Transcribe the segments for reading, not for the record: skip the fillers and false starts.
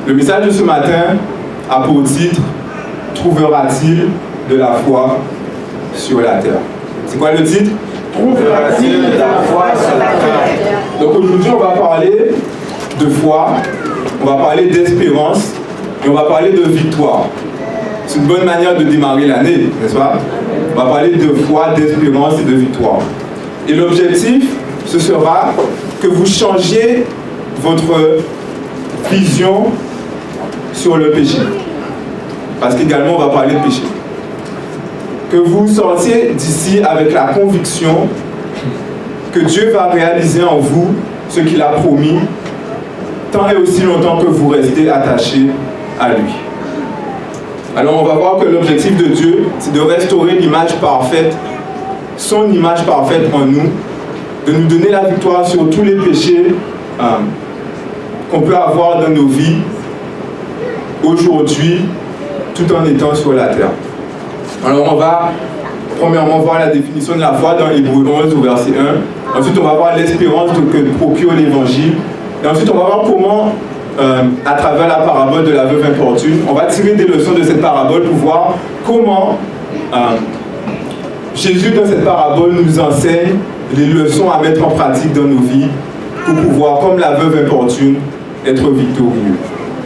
Le message de ce matin a pour titre « Trouvera-t-il de la foi sur la terre ?» C'est quoi le titre? Trouvera-t-il de la foi sur la terre? Donc aujourd'hui, on va parler de foi, on va parler d'espérance et on va parler de victoire. C'est une bonne manière de démarrer l'année, n'est-ce pas? On va parler de foi, d'espérance et de victoire. Et l'objectif, ce sera que vous changiez votre vision sur le péché. Parce qu'également, on va parler de péché. Que vous sortiez d'ici avec la conviction que Dieu va réaliser en vous ce qu'il a promis, tant et aussi longtemps que vous restez attachés à lui. Alors on va voir que l'objectif de Dieu, c'est de restaurer l'image parfaite, son image parfaite en nous, de nous donner la victoire sur tous les péchés qu'on peut avoir dans nos vies aujourd'hui, tout en étant sur la terre. Alors on va premièrement voir la définition de la foi dans Hébreux 11 au verset 1. Ensuite on va voir l'espérance que procure l'évangile. Et ensuite on va voir comment, à travers la parabole de la veuve importune, on va tirer des leçons de cette parabole pour voir comment Jésus dans cette parabole nous enseigne les leçons à mettre en pratique dans nos vies pour pouvoir, comme la veuve importune, être victorieux.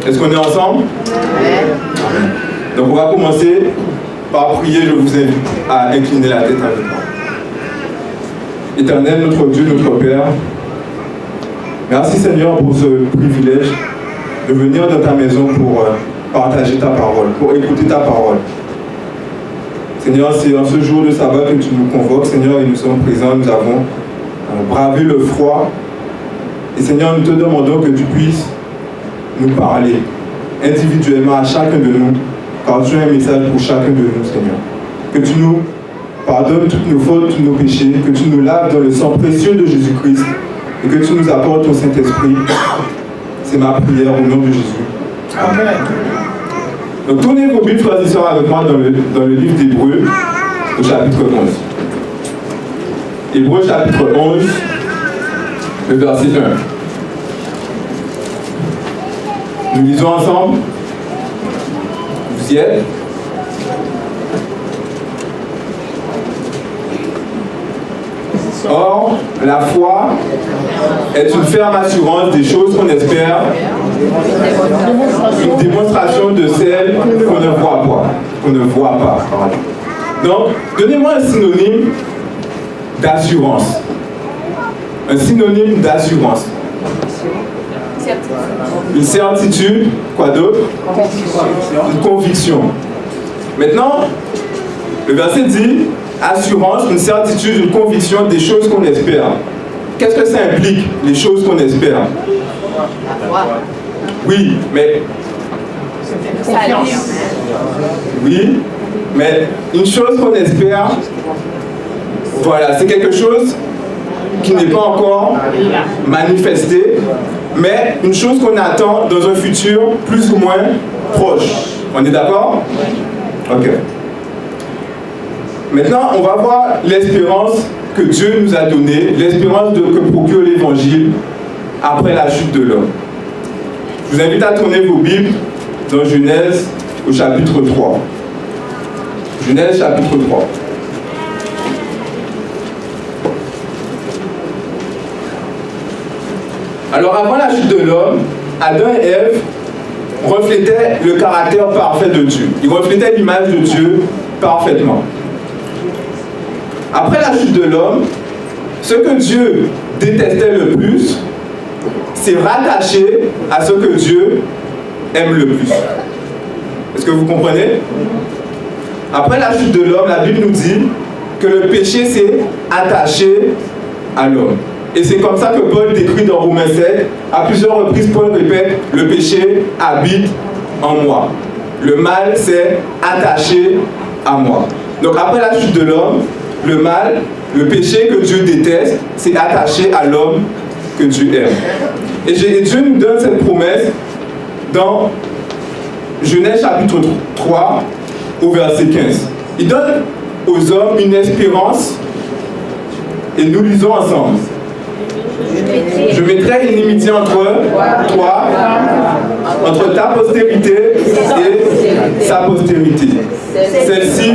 Est-ce qu'on est ensemble? Amen. Donc on va commencer par prier. Je vous invite à incliner la tête avec moi. Éternel, notre Dieu, notre Père, merci Seigneur pour ce privilège de venir dans ta maison pour partager ta parole, pour écouter ta parole. Seigneur, c'est en ce jour de sabbat que tu nous convoques, Seigneur, et nous sommes présents, nous avons bravé le froid. Et Seigneur, nous te demandons que tu puisses nous parler individuellement à chacun de nous, car tu as un message pour chacun de nous, Seigneur. Que tu nous pardonnes toutes nos fautes, tous nos péchés, que tu nous laves dans le sang précieux de Jésus-Christ et que tu nous apportes ton Saint-Esprit. C'est ma prière au nom de Jésus. Amen. Donc tournez vos Bibles, frères et sœurs, avec moi dans le livre d'Hébreux, au chapitre 11. Hébreux chapitre 11, le verset 1. Nous lisons ensemble. Vous y êtes? Or, la foi est une ferme assurance des choses qu'on espère, une démonstration de celles qu'on ne voit pas. Donc, donnez-moi un synonyme d'assurance. Un synonyme d'assurance. Une certitude, quoi d'autre? Une conviction. Maintenant, le verset dit assurance, une certitude, une conviction des choses qu'on espère. Qu'est-ce que ça implique, les choses qu'on espère? Oui, mais... Oui, mais une chose qu'on espère, voilà, c'est quelque chose qui n'est pas encore manifesté, mais une chose qu'on attend dans un futur plus ou moins proche. On est d'accord? Ok. Maintenant, on va voir l'espérance que Dieu nous a donnée, l'espérance que procure l'Évangile après la chute de l'homme. Je vous invite à tourner vos Bibles dans Genèse au chapitre 3. Genèse chapitre 3. Alors avant la chute de l'homme, Adam et Ève reflétaient le caractère parfait de Dieu. Ils reflétaient l'image de Dieu parfaitement. Après la chute de l'homme, ce que Dieu détestait le plus, c'est rattaché à ce que Dieu aime le plus. Est-ce que vous comprenez? Après la chute de l'homme, la Bible nous dit que le péché s'est attaché à l'homme. Et c'est comme ça que Paul décrit dans Romains 7, à plusieurs reprises, Paul répète, le péché habite en moi. Le mal s'est attaché à moi. Donc après la chute de l'homme, le mal, le péché que Dieu déteste, s'est attaché à l'homme que Dieu aime. Et Dieu nous donne cette promesse dans Genèse chapitre 3 au verset 15. Il donne aux hommes une espérance et nous lisons ensemble. Je mettrai une inimitié entre toi, entre ta postérité et sa postérité. Celle-ci, et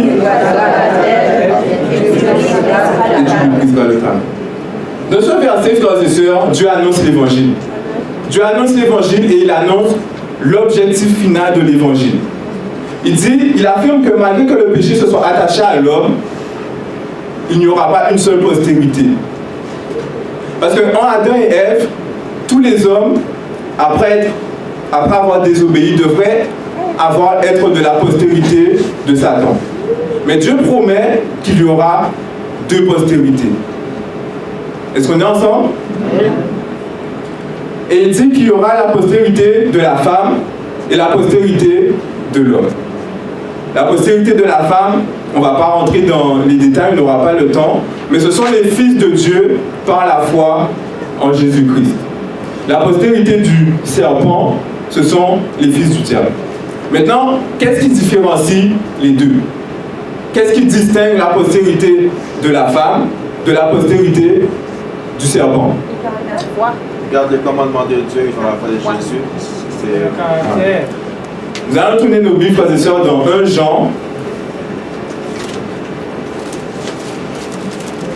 tu lui briseras le crâne. Dans ce verset, frères et sœurs, Dieu annonce l'évangile. Dieu annonce l'évangile et il annonce l'objectif final de l'évangile. Il affirme que malgré que le péché se soit attaché à l'homme, il n'y aura pas une seule postérité. Parce qu'en Adam et Ève, tous les hommes, après avoir désobéi, devraient être de la postérité de Satan. Mais Dieu promet qu'il y aura 2 postérités. Est-ce qu'on est ensemble? Et il dit qu'il y aura la postérité de la femme et la postérité de l'homme. La postérité de la femme, on ne va pas rentrer dans les détails, on n'aura pas le temps, mais ce sont les fils de Dieu par la foi en Jésus-Christ. La postérité du serpent, ce sont les fils du diable. Maintenant, qu'est-ce qui différencie les deux? Qu'est-ce qui distingue la postérité de la femme de la postérité du serpent? Regarde le commandement de Dieu, ils font la foi de Jésus. Nous allons tourner nos Bibles, frères et sœurs, dans 1 Jean.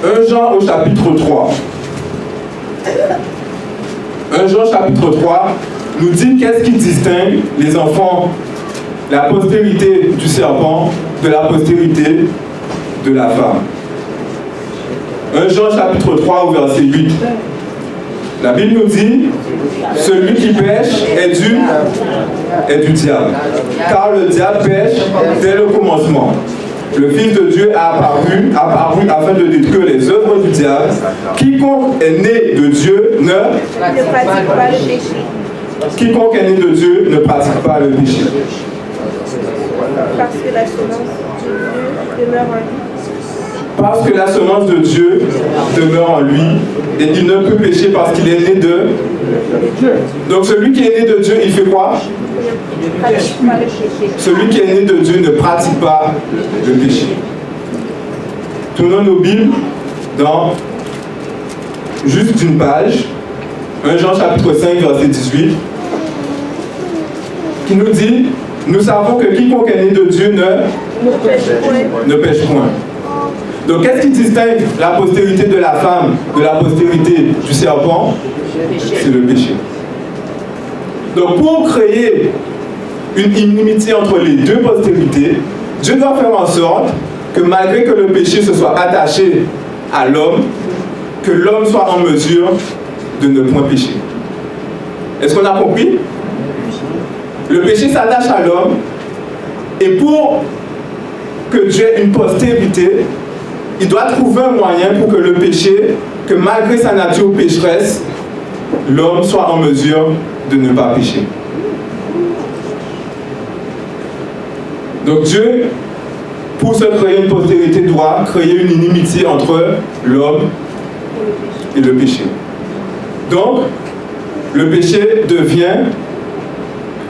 1 Jean au chapitre 3. 1 Jean chapitre 3 nous dit qu'est-ce qui distingue les enfants, la postérité du serpent de la postérité de la femme. 1 Jean chapitre 3 au verset 8. La Bible nous dit, celui qui pêche est du diable, car le diable pêche dès le commencement. Le Fils de Dieu a apparu afin de détruire les œuvres du diable. Quiconque est né de Dieu ne pratique pas le péché. Quiconque est né de Dieu ne pratique pas le péché. Parce que la semence de Dieu demeure en lui. Parce que la semence de Dieu demeure en lui et il ne peut pécher parce qu'il est né de Dieu. Donc celui qui est né de Dieu, il fait quoi? Celui qui est né de Dieu ne pratique pas le péché. Tournons nos Bibles dans juste une page, 1 Jean chapitre 5 verset 18, qui nous dit, nous savons que quiconque est né de Dieu ne pêche point. Donc, qu'est-ce qui distingue la postérité de la femme de la postérité du serpent? C'est le péché. Donc, pour créer une inimitié entre les deux postérités, Dieu doit faire en sorte que malgré que le péché se soit attaché à l'homme, que l'homme soit en mesure de ne point pécher. Est-ce qu'on a compris? Le péché s'attache à l'homme et pour que Dieu ait une postérité, il doit trouver un moyen pour que le péché, que malgré sa nature pécheresse, l'homme soit en mesure de ne pas pécher. Donc Dieu, pour se créer une postérité, doit créer une inimitié entre l'homme et le péché. Donc, le péché devient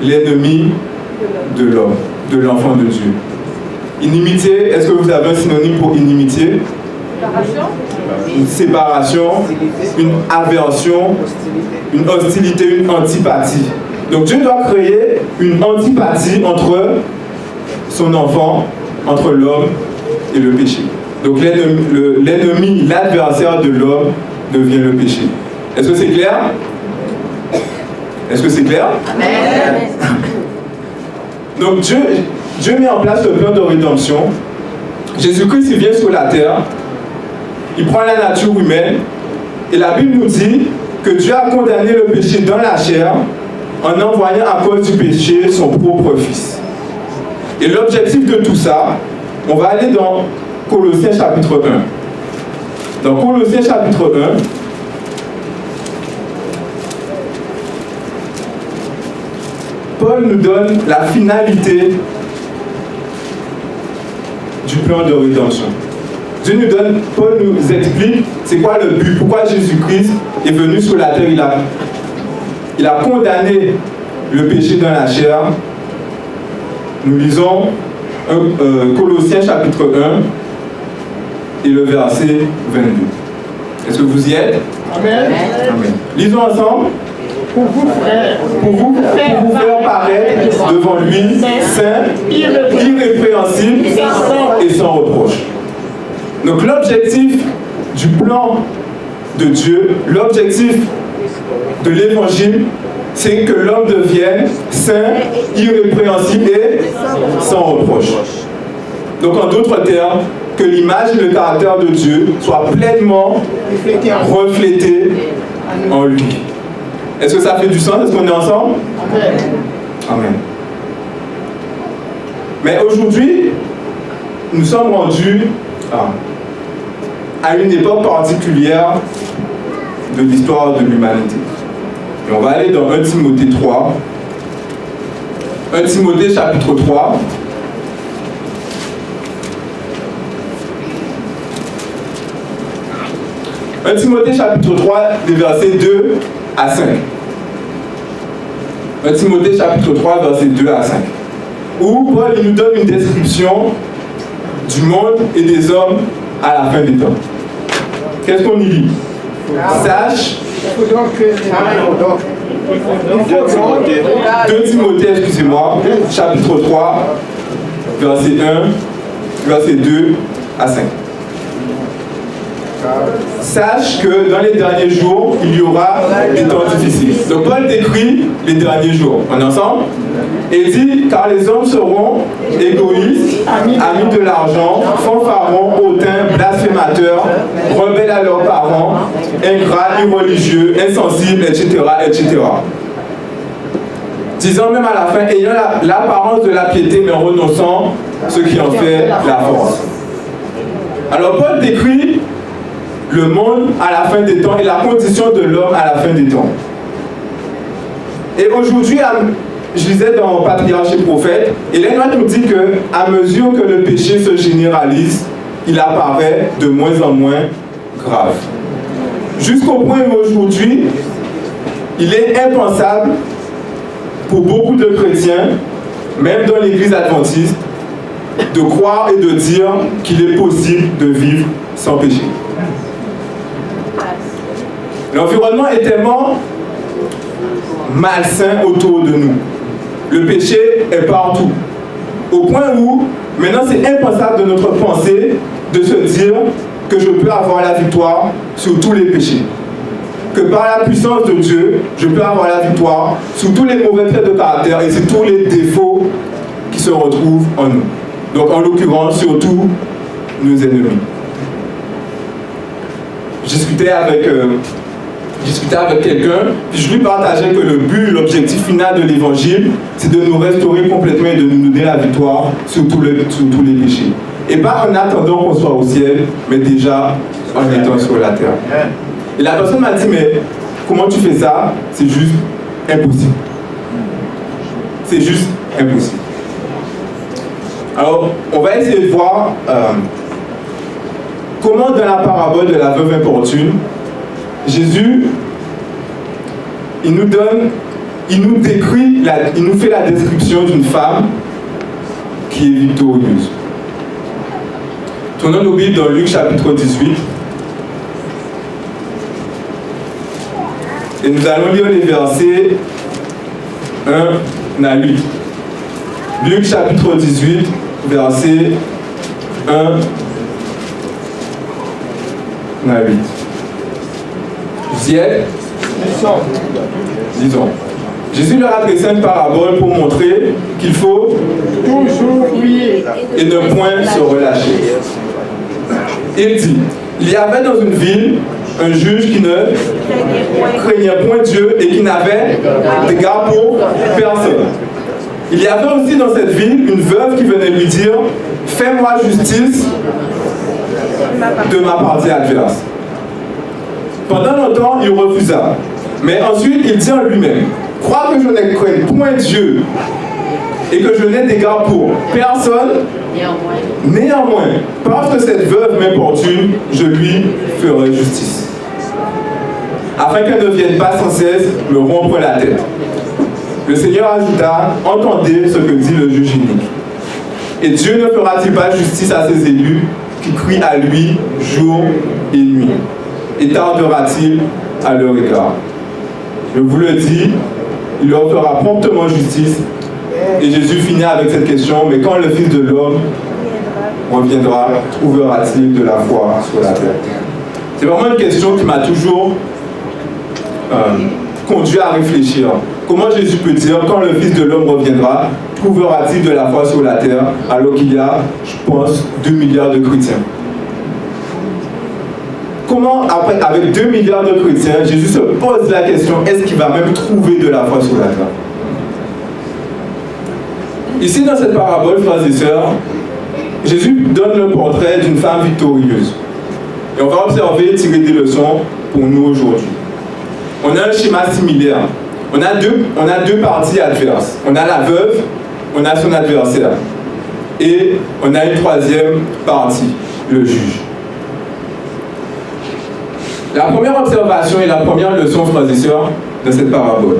l'ennemi de l'homme, de l'enfant de Dieu. Inimitié, est-ce que vous avez un synonyme pour inimitié? Une séparation, une aversion, une hostilité, une antipathie. Donc Dieu doit créer une antipathie entre son enfant, entre l'homme et le péché. Donc l'ennemi, l'adversaire de l'homme devient le péché. Est-ce que c'est clair? Est-ce que c'est clair? Amen. Donc Dieu met en place le plan de rédemption. Jésus-Christ vient sur la terre, il prend la nature humaine, et la Bible nous dit que Dieu a condamné le péché dans la chair en envoyant à cause du péché son propre Fils. Et l'objectif de tout ça, on va aller dans Colossiens chapitre 1. Dans Colossiens chapitre 1, Paul nous donne la finalité du plan de rédemption. Paul nous explique c'est quoi le but, pourquoi Jésus-Christ est venu sur la terre. Il a condamné le péché dans la chair. Nous lisons Colossiens chapitre 1 et le verset 22. Est-ce que vous y êtes? Amen. Amen. Lisons ensemble. Pour vous, frères, Pour vous faire paraître devant lui saint, irrépréhensible et sans reproche. Donc l'objectif du plan de Dieu, l'objectif de l'évangile, c'est que l'homme devienne saint, irrépréhensible et sans reproche. Donc en d'autres termes, que l'image et le caractère de Dieu soient pleinement reflétés en lui. Est-ce que ça fait du sens? Est-ce qu'on est ensemble? Amen. Amen. Mais aujourd'hui, nous sommes rendus à une époque particulière de l'histoire de l'humanité. Et on va aller dans 1 Timothée 3. 1 Timothée chapitre 3. « 1 Timothée chapitre 3, les versets 2 à 5. 1 Timothée chapitre 3, versets 2 à 5. Où Paul il nous donne une description du monde et des hommes à la fin des temps. Qu'est-ce qu'on y lit? Sache. 2 Timothée, excusez-moi, chapitre 3, verset 1, verset 2 à 5. Sache que dans les derniers jours, il y aura des temps difficiles. Donc Paul décrit les derniers jours. On est ensemble? Et il dit, car les hommes seront égoïstes, amis de l'argent, fanfarons, hautains, blasphémateurs, rebelles à leurs parents, ingrats, irreligieux, insensibles, etc., etc. Disant même à la fin, ayant l'apparence de la piété, mais renonçant ce qui en fait la force. Alors Paul décrit le monde à la fin des temps et la condition de l'homme à la fin des temps. Et aujourd'hui, je lisais dans Patriarche et Prophète, et l'Évangile nous dit qu'à mesure que le péché se généralise, il apparaît de moins en moins grave. Jusqu'au point où aujourd'hui, il est impensable pour beaucoup de chrétiens, même dans l'Église adventiste, de croire et de dire qu'il est possible de vivre sans péché. L'environnement est tellement malsain autour de nous. Le péché est partout. Au point où, maintenant, c'est impensable de notre pensée de se dire que je peux avoir la victoire sur tous les péchés. Que par la puissance de Dieu, je peux avoir la victoire sur tous les mauvais traits de caractère et sur tous les défauts qui se retrouvent en nous. Donc, en l'occurrence, surtout nos ennemis. Je discutais avec quelqu'un, puis je lui partageais que le but, l'objectif final de l'évangile, c'est de nous restaurer complètement et de nous donner la victoire sur tous les péchés. Et pas en attendant qu'on soit au ciel, mais déjà en étant sur la terre. Et la personne m'a dit, mais comment tu fais ça? C'est juste impossible. C'est juste impossible. Alors, on va essayer de voir comment dans la parabole de la veuve importune, Jésus, il nous fait la description d'une femme qui est victorieuse. Tournons nos Bibles dans Luc chapitre 18. Et nous allons lire les versets 1 à 8. Luc chapitre 18, versets 1 à 8. Vous y êtes? Disons. Jésus leur adressait une parabole pour montrer qu'il faut toujours prier et ne point se relâcher. Il dit, il y avait dans une ville un juge qui ne craignait point Dieu et qui n'avait d'égard pour personne. Il y avait aussi dans cette ville une veuve qui venait lui dire, fais-moi justice de ma partie adverse. Pendant longtemps, il refusa. Mais ensuite, il dit en lui-même, crois que je ne crains point Dieu et que je n'ai d'égard pour personne, néanmoins, parce que cette veuve m'importune, je lui ferai justice. Afin qu'elle ne vienne pas sans cesse me rompre la tête. Le Seigneur ajouta, entendez ce que dit le juge unique. Et Dieu ne fera-t-il pas justice à ses élus qui crient à lui jour et nuit? et tardera-t-il à leur égard? Je vous le dis, il leur fera promptement justice. Et Jésus finit avec cette question, mais quand le Fils de l'homme reviendra, trouvera-t-il de la foi sur la terre? C'est vraiment une question qui m'a toujours conduit à réfléchir. Comment Jésus peut dire, quand le Fils de l'homme reviendra, trouvera-t-il de la foi sur la terre, alors qu'il y a, je pense, 2 milliards de chrétiens? Comment, après, avec 2 milliards de chrétiens, Jésus se pose la question, est-ce qu'il va même trouver de la foi sur la terre? Ici, dans cette parabole, frères et sœurs, Jésus donne le portrait d'une femme victorieuse. Et on va observer et tirer des leçons pour nous aujourd'hui. On a un schéma similaire. On a deux parties adverses. On a la veuve, on a son adversaire. Et on a une troisième partie, le juge. La première observation et la première leçon, frères et sœurs, de cette parabole,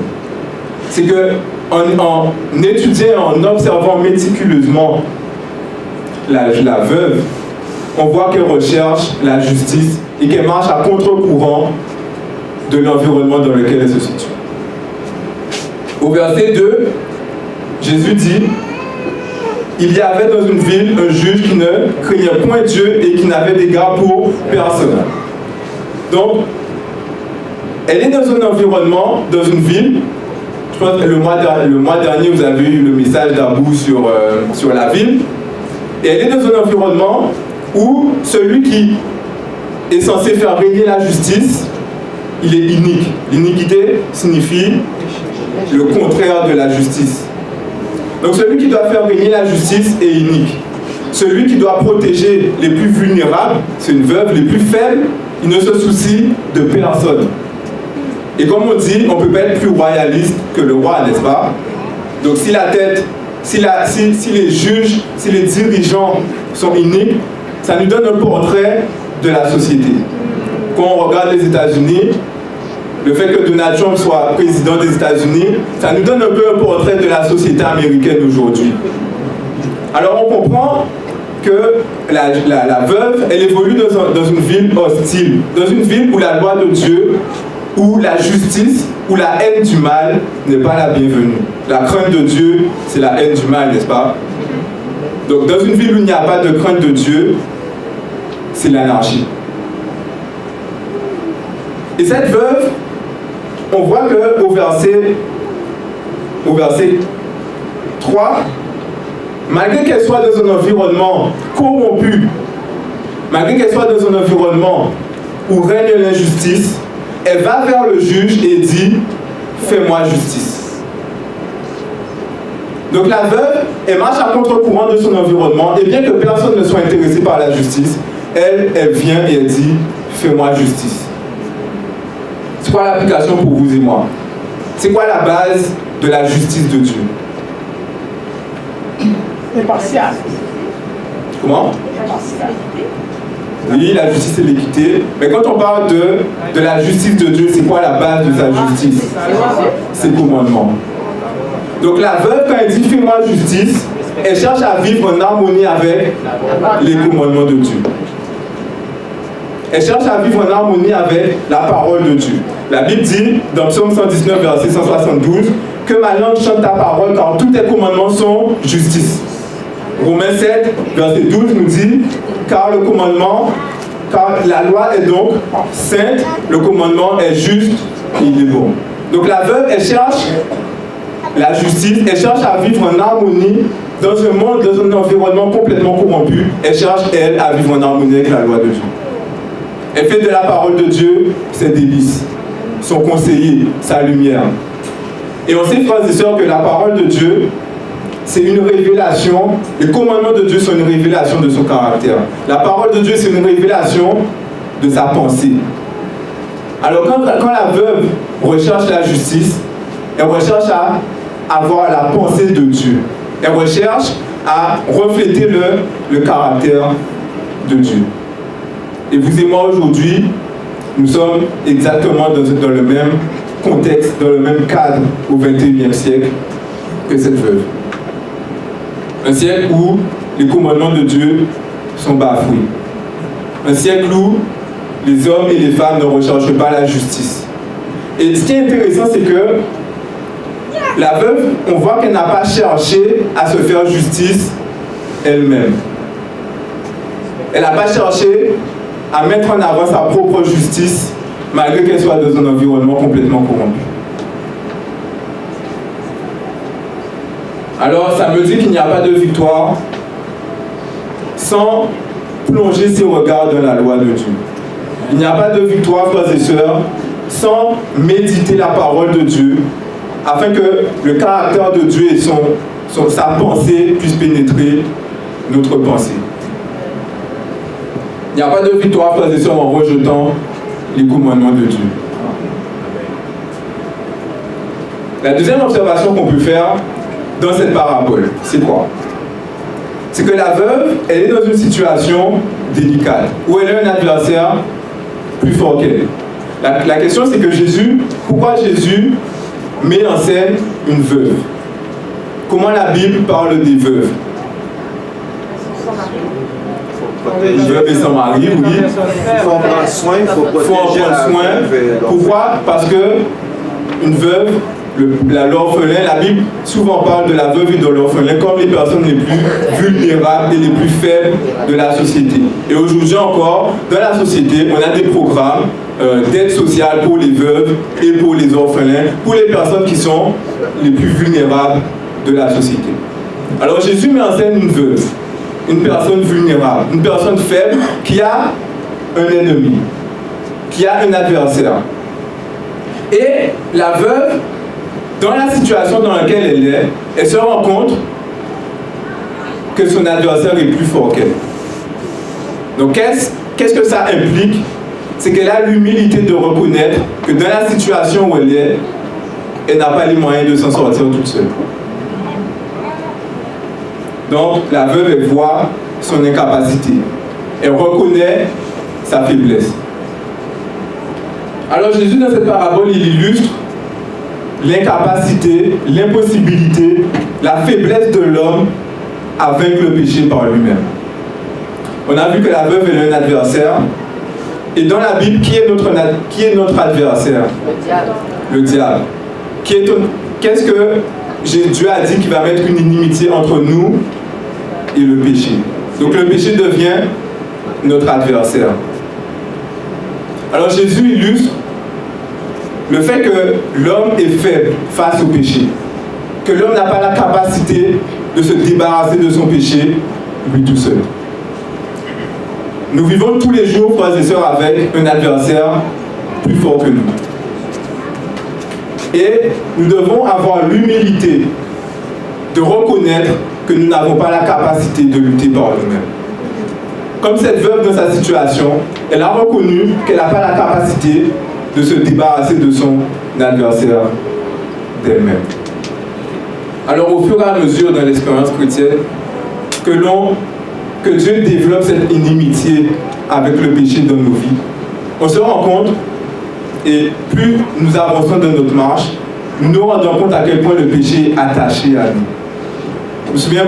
c'est que en étudiant, en observant méticuleusement la veuve, on voit qu'elle recherche la justice et qu'elle marche à contre-courant de l'environnement dans lequel elle se situe. Au verset 2, Jésus dit, il y avait dans une ville un juge qui ne craignait point Dieu et qui n'avait d'égard pour personne. Donc, elle est dans un environnement, dans une ville. Je pense que le mois dernier, vous avez eu le message d'Abou sur la ville. Et elle est dans un environnement où celui qui est censé faire régner la justice, il est inique. L'iniquité signifie le contraire de la justice. Donc celui qui doit faire régner la justice est inique. Celui qui doit protéger les plus vulnérables, c'est une veuve, les plus faibles, il ne se soucie de personne. Et comme on dit, on ne peut pas être plus royaliste que le roi, n'est-ce pas? Donc si les juges, si les dirigeants sont iniques, ça nous donne un portrait de la société. Quand on regarde les États-Unis, le fait que Donald Trump soit président des États-Unis, ça nous donne un peu un portrait de la société américaine aujourd'hui. Alors on comprend que la veuve, elle évolue dans une ville hostile, dans une ville où la loi de Dieu, où la justice, où la haine du mal n'est pas la bienvenue. La crainte de Dieu, c'est la haine du mal, n'est-ce pas? Donc dans une ville où il n'y a pas de crainte de Dieu, c'est l'anarchie. Et cette veuve, on voit qu'au verset 3, malgré qu'elle soit dans un environnement corrompu, malgré qu'elle soit dans un environnement où règne l'injustice, elle va vers le juge et dit « Fais-moi justice ». Donc la veuve, elle marche à contre-courant de son environnement, et bien que personne ne soit intéressé par la justice, elle vient et elle dit « Fais-moi justice ». C'est quoi l'application pour vous et moi? C'est quoi la base de la justice de Dieu? Impartial. Comment? Impartial. Oui, la justice et l'équité. Mais quand on parle de la justice de Dieu, c'est quoi la base de sa justice? C'est le commandement. Donc la veuve, quand elle dit « Fais-moi justice », elle cherche à vivre en harmonie avec les commandements de Dieu. Elle cherche à vivre en harmonie avec la parole de Dieu. La Bible dit, dans Psaume 119, verset 172, que ma langue chante ta parole, car tous tes commandements sont justice. Romains 7, verset 12 nous dit, car la loi est donc sainte, le commandement est juste, et il est bon. Donc la veuve, elle cherche la justice, elle cherche à vivre en harmonie dans un monde, dans un environnement complètement corrompu. Elle cherche, elle, à vivre en harmonie avec la loi de Dieu. Elle fait de la parole de Dieu ses délices, son conseiller, sa lumière. Et on sait, frères et sœurs, que la parole de Dieu, c'est une révélation. Les commandements de Dieu sont une révélation de son caractère. La parole de Dieu, c'est une révélation de sa pensée. Alors quand la veuve recherche la justice, elle recherche à avoir la pensée de Dieu. Elle recherche à refléter le caractère de Dieu. Et vous et moi aujourd'hui, nous sommes exactement dans le même contexte, dans le même cadre au XXIe siècle que cette veuve. Un siècle où les commandements de Dieu sont bafoués. Un siècle où les hommes et les femmes ne recherchent pas la justice. Et ce qui est intéressant, c'est que la veuve, on voit qu'elle n'a pas cherché à se faire justice elle-même. Elle n'a pas cherché à mettre en avant sa propre justice, malgré qu'elle soit dans un environnement complètement corrompu. Alors, ça me dit qu'il n'y a pas de victoire sans plonger ses regards dans la loi de Dieu. Il n'y a pas de victoire, frères et sœurs, sans méditer la parole de Dieu, afin que le caractère de Dieu et sa pensée puissent pénétrer notre pensée. Il n'y a pas de victoire, frères et sœurs, en rejetant les commandements de Dieu. La deuxième observation qu'on peut faire dans cette parabole, c'est quoi? C'est que la veuve, elle est dans une situation délicate, où elle a un adversaire plus fort qu'elle. La question, c'est que pourquoi Jésus met en scène une veuve? Comment la Bible parle des veuves? Une veuve et son mari, oui. Il faut en prendre soin, il faut protéger la veuve. Pourquoi? Parce que une veuve, l'orphelin, la Bible souvent parle de la veuve et de l'orphelin comme les personnes les plus vulnérables et les plus faibles de la société. Et aujourd'hui encore, dans la société, on a des programmes d'aide sociale pour les veuves et pour les orphelins, pour les personnes qui sont les plus vulnérables de la société. Alors Jésus met en scène une veuve, une personne vulnérable, une personne faible qui a un ennemi, qui a un adversaire. Et la veuve, dans la situation dans laquelle elle se rend compte que son adversaire est plus fort qu'elle. Donc qu'est-ce que ça implique? C'est qu'elle a l'humilité de reconnaître que dans la situation où elle n'a pas les moyens de s'en sortir toute seule. Donc la veuve, elle voit son incapacité. Elle reconnaît sa faiblesse. Alors Jésus, dans cette parabole, il illustre l'incapacité, l'impossibilité, la faiblesse de l'homme à vaincre le péché par lui-même. On a vu que la veuve est un adversaire. Et dans la Bible, qui est notre adversaire? Le diable. Le diable. Qu'est-ce que Dieu a dit qu'il va mettre une inimitié entre nous et le péché? Donc le péché devient notre adversaire. Alors Jésus illustre le fait que l'homme est faible face au péché, que l'homme n'a pas la capacité de se débarrasser de son péché lui tout seul. Nous vivons tous les jours, frères et sœurs, avec un adversaire plus fort que nous. Et nous devons avoir l'humilité de reconnaître que nous n'avons pas la capacité de lutter par nous-mêmes. Comme cette veuve dans sa situation, elle a reconnu qu'elle n'a pas la capacité de se débarrasser de son adversaire d'elle-même. Alors au fur et à mesure dans l'expérience chrétienne, que Dieu développe cette inimitié avec le péché dans nos vies, on se rend compte, et plus nous avançons dans notre marche, nous nous rendons compte à quel point le péché est attaché à nous. Je me souviens,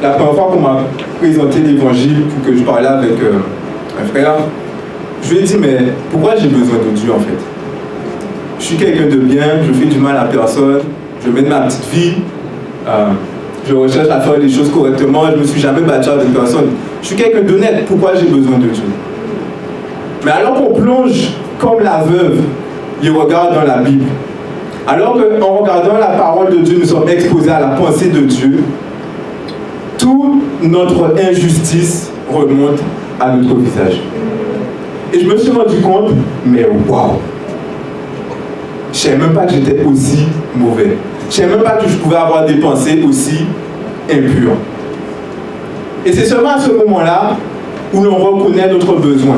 la première fois qu'on m'a présenté l'évangile, que je parlais avec un frère, je lui ai dit, mais pourquoi j'ai besoin de Dieu en fait? Je suis quelqu'un de bien, je fais du mal à personne, je mène ma petite vie, je recherche à faire les choses correctement, je ne me suis jamais battu avec personne. Je suis quelqu'un d'honnête, pourquoi j'ai besoin de Dieu? Mais alors qu'on plonge comme la veuve, il regarde dans la Bible. Alors qu'en regardant la parole de Dieu, nous sommes exposés à la pensée de Dieu, toute notre injustice remonte à notre visage. Et je me suis rendu compte, mais waouh! Je ne savais même pas que j'étais aussi mauvais. Je ne savais même pas que je pouvais avoir des pensées aussi impures. Et c'est seulement à ce moment-là où l'on reconnaît notre besoin.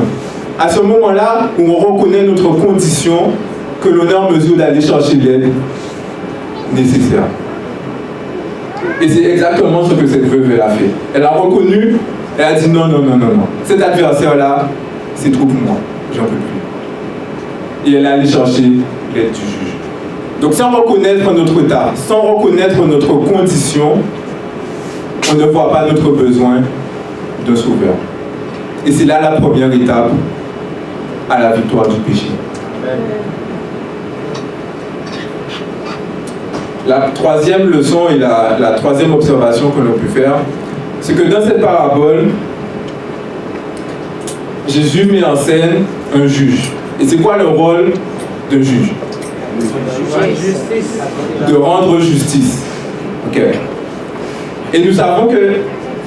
À ce moment-là où on reconnaît notre condition, que l'on est en mesure d'aller chercher l'aide nécessaire. Et c'est exactement ce que cette veuve a fait. Elle a reconnu, elle a dit non. Cet adversaire-là, c'est trop pour moi. J'en peux plus. Et elle est allée chercher l'aide du juge. Donc sans reconnaître notre état, sans reconnaître notre condition, on ne voit pas notre besoin d'un sauveur. Et c'est là la première étape à la victoire du péché. La troisième leçon et la troisième observation que l'on peut faire, c'est que dans cette parabole, Jésus met en scène un juge. Et c'est quoi le rôle d'un juge? De rendre justice. Ok. Et nous savons que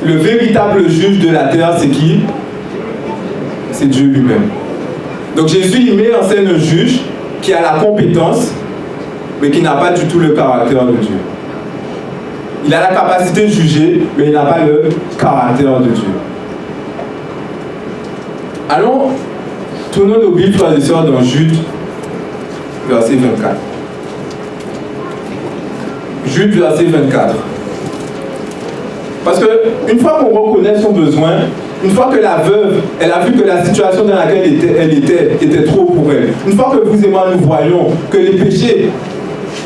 le véritable juge de la terre, c'est qui? C'est Dieu lui-même. Donc Jésus, il met en scène un juge qui a la compétence, mais qui n'a pas du tout le caractère de Dieu. Il a la capacité de juger, mais il n'a pas le caractère de Dieu. Allons, tournons nos Bibles, frères et sœurs, dans Jude, verset 24. Jude, verset 24. Parce qu'une fois qu'on reconnaît son besoin, une fois que la veuve, elle a vu que la situation dans laquelle elle était trop pour elle, une fois que vous et moi nous voyons que les péchés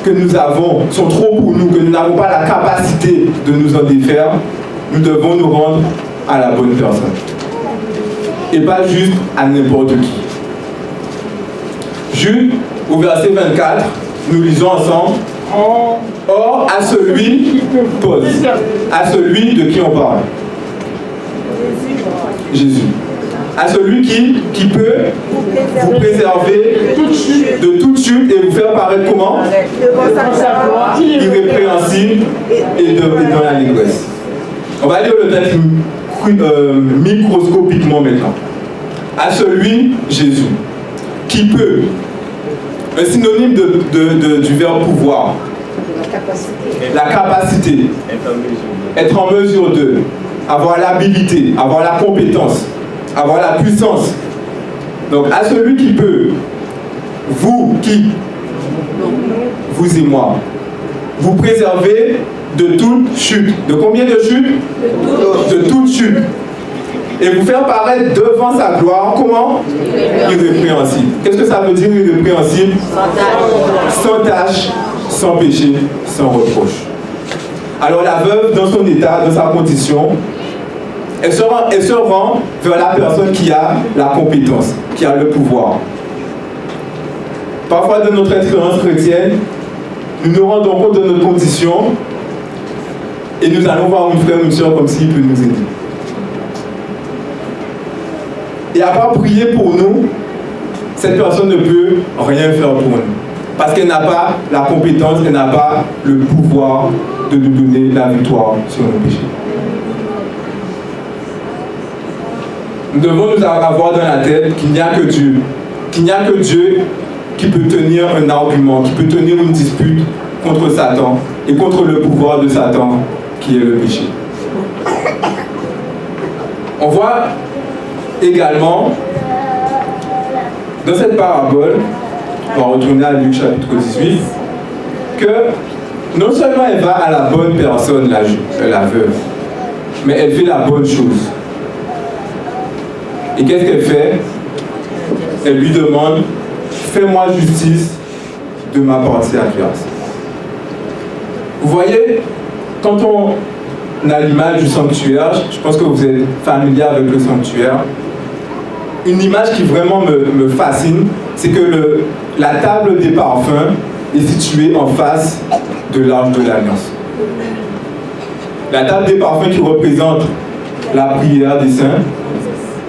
que nous avons sont trop pour nous, que nous n'avons pas la capacité de nous en défaire, nous devons nous rendre à la bonne personne. Et pas juste à n'importe qui. Jude, au verset 24, nous lisons ensemble. Or, à celui, pause, à celui de qui on parle. Jésus. À celui qui peut vous préserver de toute chute et vous faire paraître comment? Irrépréhensible et dans l'allégresse. On va lire le texte microscopiquement maintenant. À celui, Jésus, qui peut, un synonyme du verbe pouvoir, la capacité, être en mesure de, avoir l'habilité, avoir la compétence, avoir la puissance. Donc à celui qui peut, vous et moi, vous préserver de toute chute. De combien de chutes? De toute chute. Et vous faire paraître devant sa gloire, comment? Irrépréhensible. Qu'est-ce que ça veut dire irrépréhensible? Sans tâche, sans péché, sans reproche. Alors la veuve, dans son état, dans sa condition, elle se rend vers la personne qui a la compétence, qui a le pouvoir. Parfois, dans notre expérience chrétienne, nous nous rendons compte de notre condition et nous allons voir un frère ou une soeur comme s'il peut nous aider. Et à part prier pour nous, cette personne ne peut rien faire pour nous. Parce qu'elle n'a pas la compétence, elle n'a pas le pouvoir de nous donner la victoire sur nos péchés. Nous devons nous avoir dans la tête qu'il n'y a que Dieu. Qu'il n'y a que Dieu qui peut tenir un argument, qui peut tenir une dispute contre Satan et contre le pouvoir de Satan qui est le péché. On voit également dans cette parabole, on va retourner à Luc chapitre 18, que non seulement elle va à la bonne personne, la veuve, mais elle fait la bonne chose. Et qu'est-ce qu'elle fait? Elle lui demande, fais-moi justice de ma partie adverse. Vous voyez, quand on a l'image du sanctuaire, je pense que vous êtes familier avec le sanctuaire, une image qui vraiment me fascine, c'est que la table des parfums est située en face de l'arche de l'Alliance. La table des parfums qui représente la prière des saints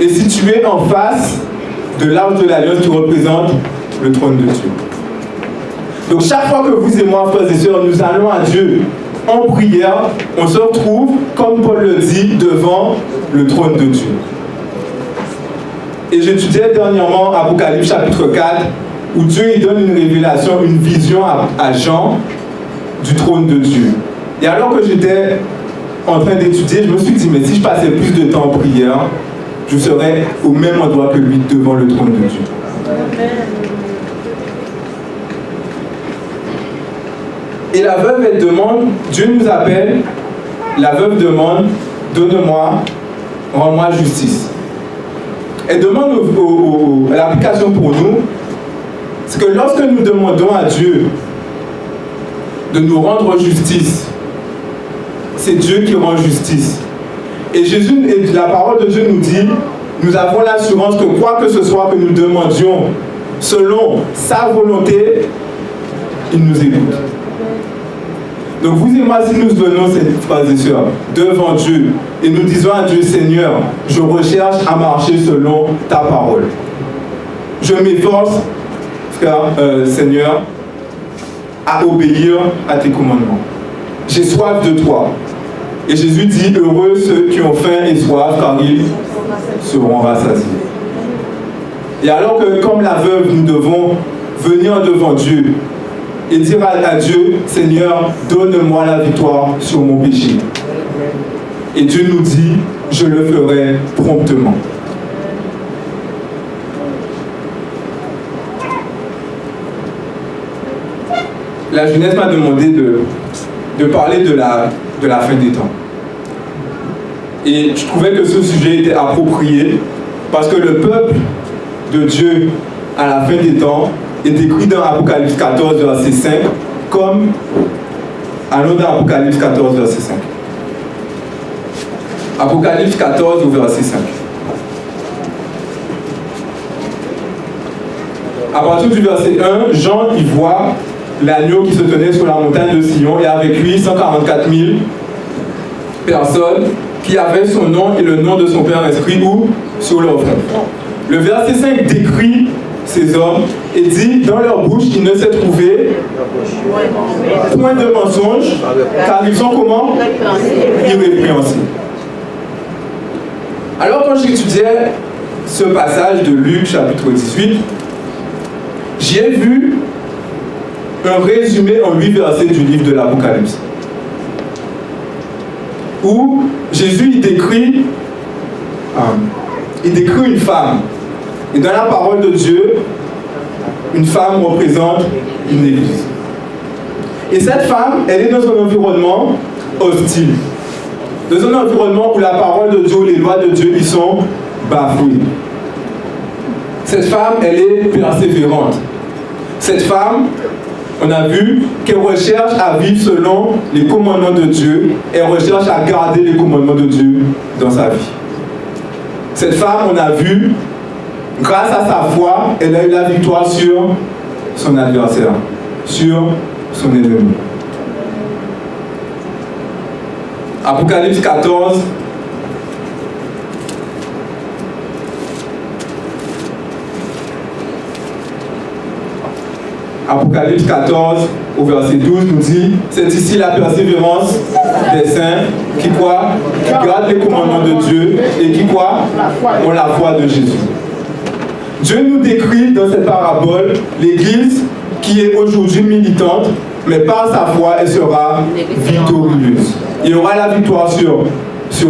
est située en face de l'arche de l'Alliance qui représente le trône de Dieu. Donc chaque fois que vous et moi, frères et sœurs, nous allons à Dieu en prière, on se retrouve, comme Paul le dit, devant le trône de Dieu. Et j'étudiais dernièrement Apocalypse chapitre 4, où Dieu il donne une révélation, une vision à Jean du trône de Dieu. Et alors que j'étais en train d'étudier, je me suis dit, mais si je passais plus de temps en prière, je serais au même endroit que lui, devant le trône de Dieu. Et la veuve, elle demande, Dieu nous appelle, la veuve demande, donne-moi, rends-moi justice. Elle demande l'application pour nous, c'est que lorsque nous demandons à Dieu de nous rendre justice, c'est Dieu qui rend justice. Et Jésus, et la parole de Dieu nous dit, nous avons l'assurance que quoi que ce soit que nous demandions selon sa volonté, il nous écoute. Donc vous et moi, si nous venons, frères et sœurs, devant Dieu et nous disons à Dieu, Seigneur, je recherche à marcher selon ta parole. Je m'efforce, frère, Seigneur, à obéir à tes commandements. J'ai soif de toi. Et Jésus dit, heureux ceux qui ont faim et soif, car ils seront rassasiés. Et alors que, comme la veuve, nous devons venir devant Dieu et dire à Dieu, Seigneur, donne-moi la victoire sur mon péché. Et Dieu nous dit, je le ferai promptement. La jeunesse m'a demandé de parler de la fin des temps. Et je trouvais que ce sujet était approprié parce que le peuple de Dieu à la fin des temps est décrit dans Apocalypse 14, verset 5, comme allons dans Apocalypse 14, verset 5. Apocalypse 14, verset 5. À partir du verset 1, Jean y voit l'agneau qui se tenait sur la montagne de Sion et avec lui 144 000 personnes qui avaient son nom et le nom de son Père inscrit où? Sur leur front. Le verset 5 décrit ces hommes et dit, dans leur bouche, il ne s'est trouvé point de mensonge, car ils sont comment? Irrépréhensibles. Alors quand j'étudiais ce passage de Luc chapitre 18, j'ai vu un résumé en 8 versets du livre de l'Apocalypse, où Jésus il décrit une femme. Et dans la parole de Dieu, une femme représente une église. Et cette femme, elle est dans un environnement hostile. Dans un environnement où la parole de Dieu, les lois de Dieu, ils sont bafouées. Cette femme, elle est persévérante. Cette femme, on a vu qu'elle recherche à vivre selon les commandements de Dieu. Elle recherche à garder les commandements de Dieu dans sa vie. Cette femme, on a vu, grâce à sa foi, elle a eu la victoire sur son adversaire, sur son ennemi. Apocalypse 14. Apocalypse 14, au verset 12, nous dit, c'est ici la persévérance des saints qui quoi? Qui gardent les commandements de Dieu et qui quoi? Ont la foi de Jésus. Dieu nous décrit dans cette parabole l'Église qui est aujourd'hui militante, mais par sa foi, elle sera victorieuse. Il y aura la victoire sur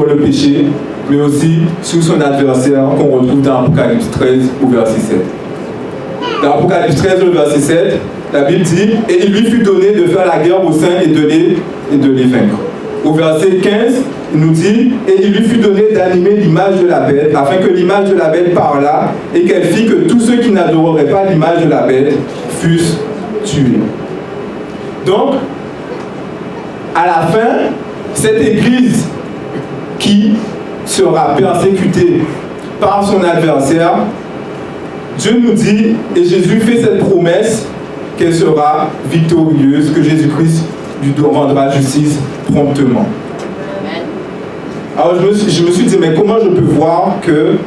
le péché, mais aussi sur son adversaire qu'on retrouve dans Apocalypse 13 au verset 7. Dans Apocalypse 13, le verset 7, la Bible dit « Et il lui fut donné de faire la guerre aux saints et de les vaincre. » Au verset 15, il nous dit « Et il lui fut donné d'animer l'image de la bête, afin que l'image de la bête parlât, et qu'elle fit que tous ceux qui n'adoreraient pas l'image de la bête fussent tués. » Donc, à la fin, cette Église qui sera persécutée par son adversaire, Dieu nous dit, et Jésus fait cette promesse, qu'elle sera victorieuse, que Jésus-Christ lui rendra justice promptement. Alors je me suis dit, mais comment je peux voir que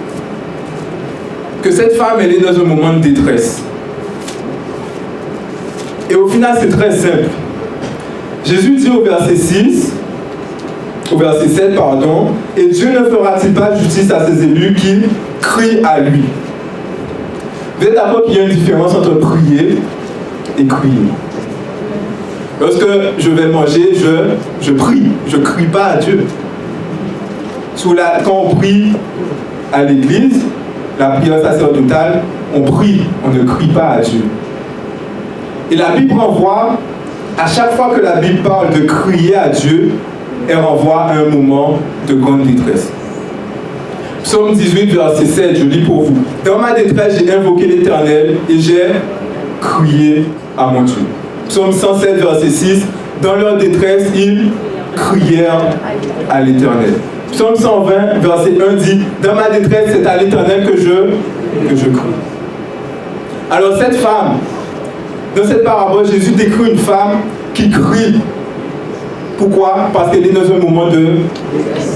cette femme, elle est dans un moment de détresse? Et au final, c'est très simple. Jésus dit au verset 6, au verset 7, pardon, « Et Dieu ne fera-t-il pas justice à ses élus qui crient à lui ?» Vous êtes d'accord qu'il y a une différence entre prier et crier. Lorsque je vais manger, je prie, je ne crie pas à Dieu. Quand on prie à l'église, la prière sacerdotale, on prie, on ne crie pas à Dieu. Et la Bible renvoie, à chaque fois que la Bible parle de crier à Dieu, elle renvoie à un moment de grande détresse. Psaume 18, verset 7, je lis pour vous. « Dans ma détresse, j'ai invoqué l'Éternel et j'ai crié à mon Dieu. » Psaume 107, verset 6, « Dans leur détresse, ils crièrent à l'Éternel. » Psaume 120, verset 1 dit « Dans ma détresse, c'est à l'Éternel que je crie. » Alors cette femme, dans cette parabole, Jésus décrit une femme qui crie. Pourquoi? Parce qu'elle est dans un moment de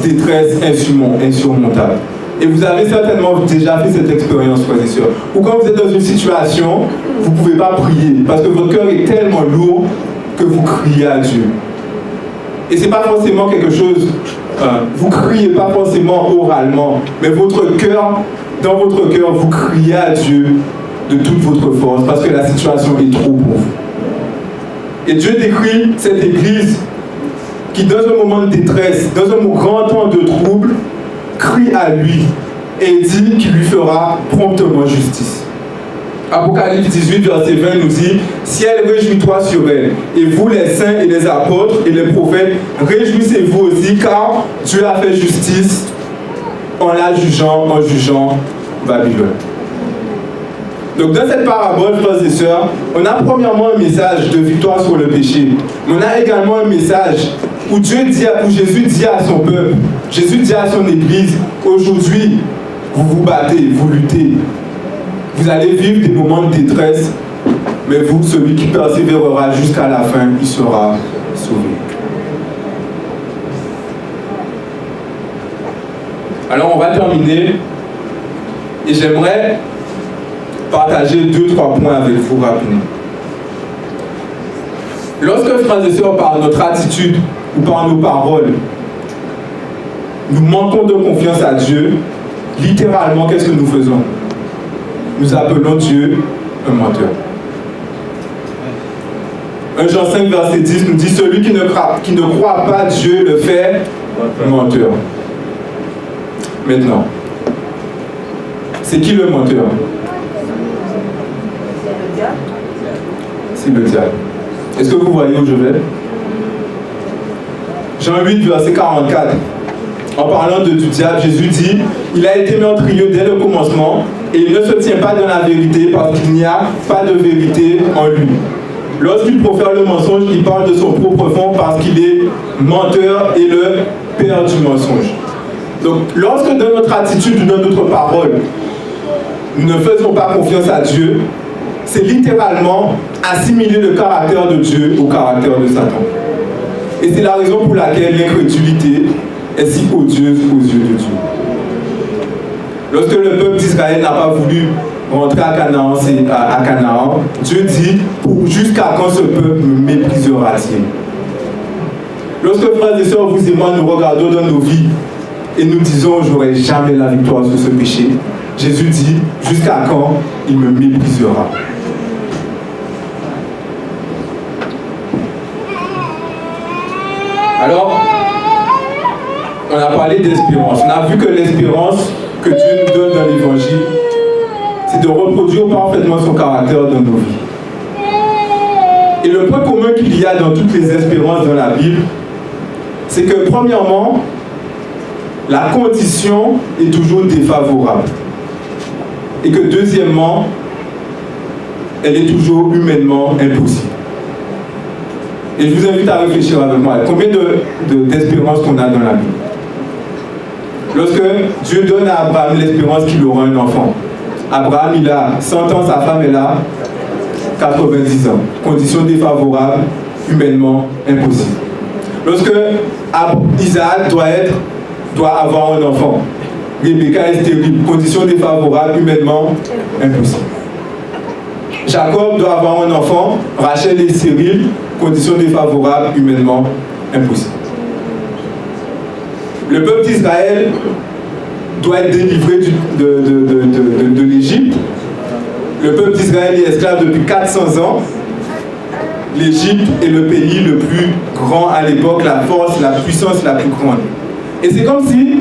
détresse insurmontable. Et vous avez certainement déjà fait cette expérience, frères et sœurs. Ou quand vous êtes dans une situation, vous ne pouvez pas prier parce que votre cœur est tellement lourd que vous criez à Dieu. Et ce n'est pas forcément quelque chose, vous ne criez pas forcément oralement, mais votre cœur, dans votre cœur, vous criez à Dieu de toute votre force parce que la situation est trop pour vous. Et Dieu décrit cette église qui, dans un moment de détresse, dans un grand temps de trouble, crie à lui et dit qu'il lui fera promptement justice. Apocalypse 18, verset 20 nous dit « Ciel, réjouis-toi sur elle, et vous les saints et les apôtres et les prophètes, réjouissez-vous aussi, car Dieu a fait justice en jugeant Babylone. » Donc dans cette parabole, frères et sœurs, on a premièrement un message de victoire sur le péché, mais on a également un message où Jésus dit à son peuple, Jésus dit à son église, aujourd'hui, vous vous battez, vous luttez. Vous allez vivre des moments de détresse, mais vous, celui qui persévérera jusqu'à la fin, il sera sauvé. Alors on va terminer, et j'aimerais partager 2-3 points avec vous rapidement. Lorsque, frères et sœurs, par notre attitude ou par nos paroles, nous manquons de confiance à Dieu, littéralement, qu'est-ce que nous faisons? Nous appelons Dieu un menteur. 1 Jean 5, verset 10 nous dit « Celui qui ne croit pas Dieu le fait menteur. » Maintenant, c'est qui le menteur? C'est le diable. Est-ce que vous voyez où je vais? Jean 8, verset 44. En parlant du diable, Jésus dit « Il a été meurtrier dès le commencement et il ne se tient pas dans la vérité parce qu'il n'y a pas de vérité en lui. Lorsqu'il profère le mensonge, il parle de son propre fond parce qu'il est menteur et le père du mensonge. » Donc, lorsque dans notre attitude ou dans notre parole, nous ne faisons pas confiance à Dieu, c'est littéralement assimiler le caractère de Dieu au caractère de Satan. Et c'est la raison pour laquelle l'incrédulité est si odieuse aux yeux de Dieu. Lorsque le peuple d'Israël n'a pas voulu rentrer à Canaan, Dieu dit « Jusqu'à quand ce peuple me méprisera-t-il » Lorsque, frères et sœurs, vous et moi, nous regardons dans nos vies et nous disons « J'aurai jamais la victoire sur ce péché », Jésus dit « Jusqu'à quand il me méprisera » Alors, on a parlé d'espérance. On a vu que l'espérance que Dieu nous donne dans l'Évangile, c'est de reproduire parfaitement son caractère dans nos vies. Et le point commun qu'il y a dans toutes les espérances dans la Bible, c'est que premièrement, la condition est toujours défavorable. Et que deuxièmement, elle est toujours humainement impossible. Et je vous invite à réfléchir avec moi. Combien d'espérances qu'on a dans la Bible? Lorsque Dieu donne à Abraham l'espérance qu'il aura un enfant, Abraham, il a 100 ans, sa femme, elle a 90 ans. Condition défavorable, humainement impossible. Lorsque Isaac doit avoir un enfant, Rebecca est stérile. Condition défavorable, humainement impossible. Jacob doit avoir un enfant, Rachel est stérile. Conditions défavorables, humainement impossible. Le peuple d'Israël doit être délivré de l'Égypte. Le peuple d'Israël est esclave depuis 400 ans. L'Égypte est le pays le plus grand à l'époque, la force, la puissance la plus grande. Et c'est comme si,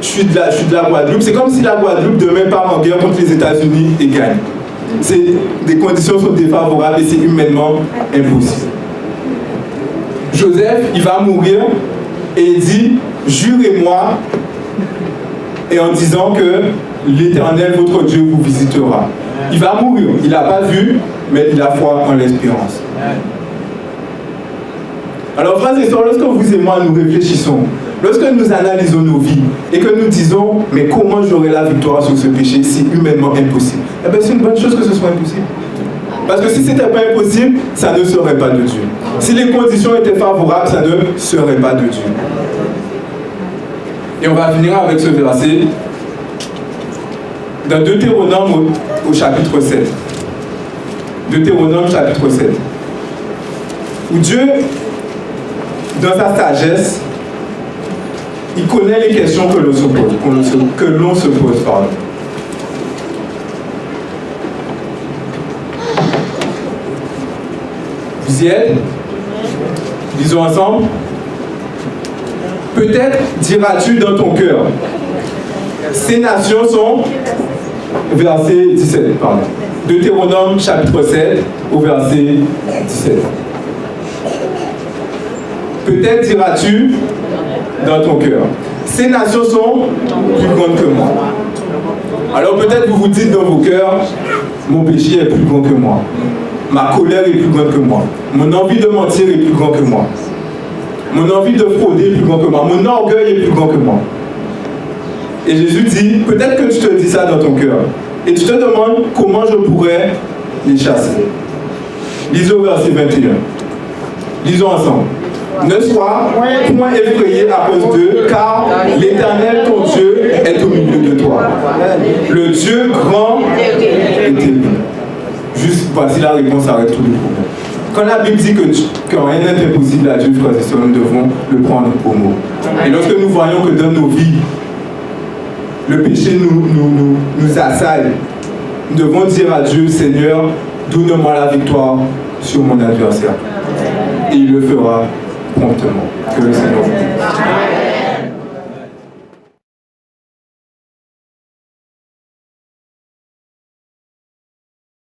je suis de la Guadeloupe, c'est comme si la Guadeloupe demain part en guerre contre les États-Unis et gagne. Des conditions sont défavorables et c'est humainement impossible. Joseph, il va mourir et il dit « Jurez-moi » et en disant que l'Éternel, votre Dieu, vous visitera. Il va mourir, il n'a pas vu, mais il a foi en l'espérance. Alors frères et sœurs, lorsque vous et moi nous réfléchissons, Lorsque nous analysons nos vies et que nous disons, mais comment j'aurai la victoire sur ce péché si humainement impossible? Eh bien, c'est une bonne chose que ce soit impossible. Parce que si ce n'était pas impossible, ça ne serait pas de Dieu. Si les conditions étaient favorables, ça ne serait pas de Dieu. Et on va finir avec ce verset dans Deutéronome au chapitre 7. Deutéronome chapitre 7. Où Dieu, dans sa sagesse, il connaît les questions que l'on se pose. Vous y êtes? Disons ensemble. Peut-être diras-tu dans ton cœur, ces nations sont... Verset 17, pardon. Deutéronome chapitre 7 au verset 17. Peut-être diras-tu dans ton cœur, ces nations sont plus grandes que moi. Alors peut-être vous vous dites dans vos cœurs, mon péché est plus grand que moi. Ma colère est plus grande que moi. Mon envie de mentir est plus grand que moi. Mon envie de frauder est plus grand que moi. Mon orgueil est plus grand que moi. Et Jésus dit, peut-être que tu te dis ça dans ton cœur. Et tu te demandes comment je pourrais les chasser. Lisons verset 21. Lisons ensemble. Ne sois point effrayé à cause d'eux, car l'Éternel, ton Dieu, est au milieu de toi. Le Dieu grand et terrible. Juste, voici la réponse, arrête tous les problèmes. Quand la Bible dit que rien n'est impossible à Dieu, frères et sœurs, nous devons le prendre au mot. Et lorsque nous voyons que dans nos vies, le péché nous assaille, nous devons dire à Dieu, Seigneur, donne-moi la victoire sur mon adversaire. Et il le fera promptement. Que le Seigneur vous dise.